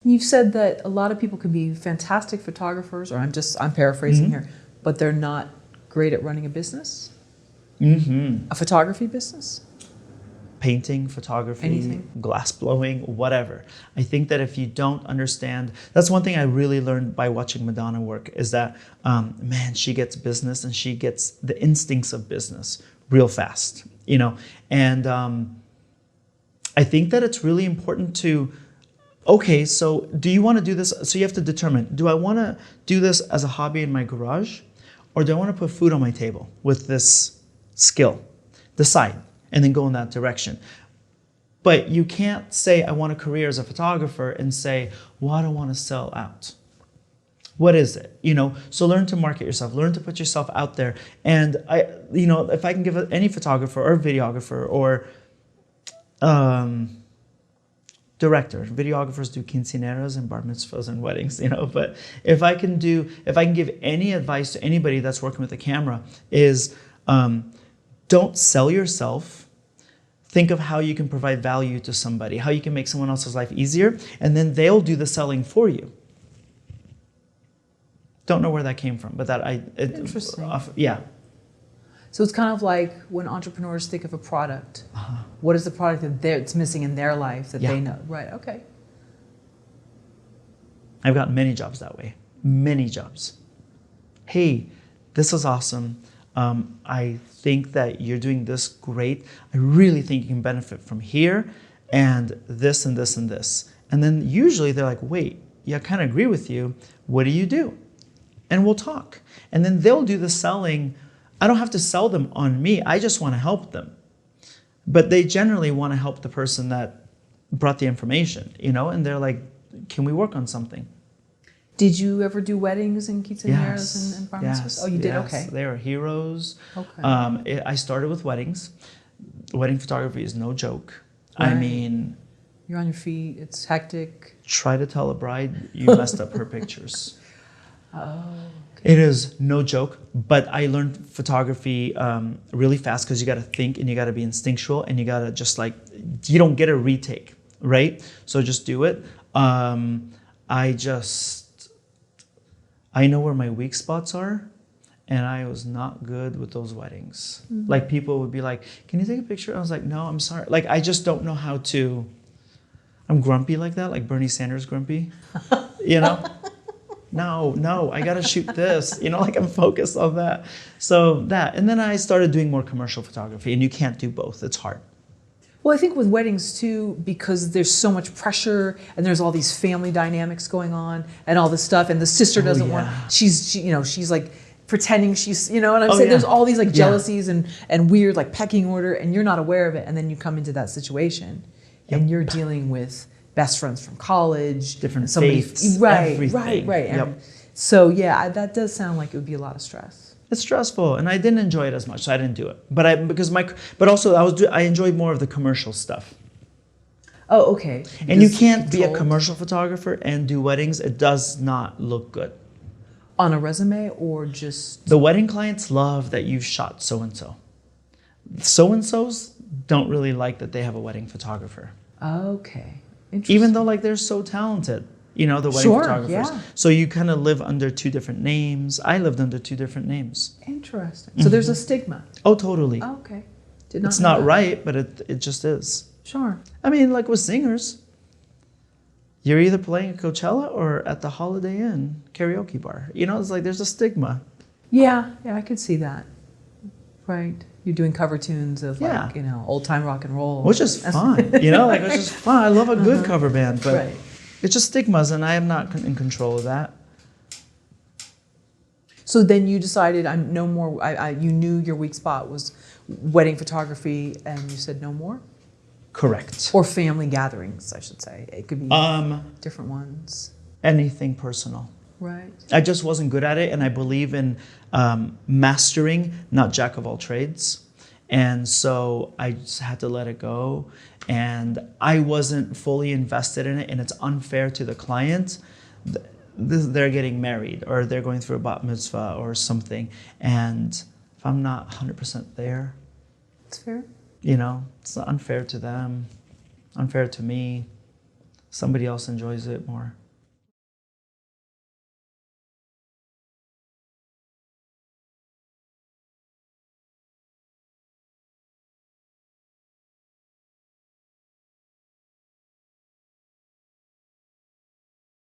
You've said that a lot of people can be fantastic photographers, or I'm paraphrasing here, but they're not great at running a business? A photography business? Painting, photography, anything, glass blowing, whatever. I think that if you don't understand, that's one thing I really learned by watching Madonna work, is that, man, she gets business and she gets the instincts of business real fast, you know? And I think that it's really important to, okay, so do you want to do this? So you have to determine, do I want to do this as a hobby in my garage, or do I want to put food on my table with this skill? Decide. And then go in that direction. But you can't say, I want a career as a photographer and say, well, I don't want to sell out. What is it? You know, so learn to market yourself, learn to put yourself out there. And you know, if I can give any photographer or videographer or director, videographers do quinceañeras and bar mitzvahs and weddings, you know, but if I can give any advice to anybody that's working with a camera is, don't sell yourself. Think of how you can provide value to somebody, how you can make someone else's life easier, and then they'll do the selling for you. Don't know where that came from, but interesting. Yeah. So it's kind of like when entrepreneurs think of a product. What is the product that's missing in their life that they know? Right, okay. I've gotten many jobs that way. Many jobs. Hey, this is awesome. I think that you're doing this great. I really think you can benefit from here and this and this and this. And then usually they're like, wait, yeah, I kind of agree with you. What do you do? And we'll talk. And then they'll do the selling. I don't have to sell them on me. I just want to help them. But they generally want to help the person that brought the information, you know, and they're like, can we work on something? Did you ever do weddings and quinceañeras and bar mitzvahs? Yes, Oh, you did? yes. Okay. They are heroes. Okay. I started with weddings. Wedding photography is no joke. Right. I mean... You're on your feet. It's hectic. Try to tell a bride you messed up her pictures. Oh. It is no joke, but I learned photography really fast because you got to think and you got to be instinctual and you got to just like, you don't get a retake, right? So just do it. I know where my weak spots are, and I was not good with those weddings. Like people would be like, can you take a picture? I was like, no, I'm sorry. Like, I just don't know how to, I'm grumpy like that, like Bernie Sanders grumpy, you know? No, I gotta shoot this, you know, like I'm focused on that. So that, and then I started doing more commercial photography, and you can't do both, it's hard. Well, I think with weddings too, because there's so much pressure and there's all these family dynamics going on and all this stuff, and the sister doesn't want, she's like pretending she's, you know what I'm saying? There's all these like jealousies and weird like pecking order, and you're not aware of it, and then you come into that situation and you're dealing with best friends from college, different faiths, everything. Right. And so yeah, that does sound like it would be a lot of stress. It's stressful, and I didn't enjoy it as much, so I didn't do it. But I enjoyed more of the commercial stuff. Oh, okay. And you can't be a commercial photographer and do weddings. It does not look good. On a resume or just? The wedding clients love that you've shot so-and-so. So-and-sos don't really like that they have a wedding photographer. Okay. Interesting. Even though like they're so talented. You know, the wedding photographers. Yeah. So you kind of live under two different names. I lived under two different names. Interesting. So there's a stigma. Oh, totally. Oh, okay. It's not right, but it just is. Sure. I mean, like with singers, you're either playing at Coachella or at the Holiday Inn karaoke bar. You know, it's like there's a stigma. Yeah, I could see that. Right. You're doing cover tunes of like, you know, old time rock and roll. Which is fun. You know, like it's just fun. I love a good cover band, but it's just stigmas, and I am not in control of that. So then you decided I'm no more. You knew your weak spot was wedding photography, and you said no more. Correct. Or family gatherings, I should say. It could be different ones. Anything personal. Right. I just wasn't good at it, and I believe in mastering, not jack of all trades. And so I just had to let it go. And I wasn't fully invested in it, and it's unfair to the client. They're getting married, or they're going through a bat mitzvah or something. And if I'm not 100% there, it's fair. You know, it's unfair to them, unfair to me. somebody else enjoys it more.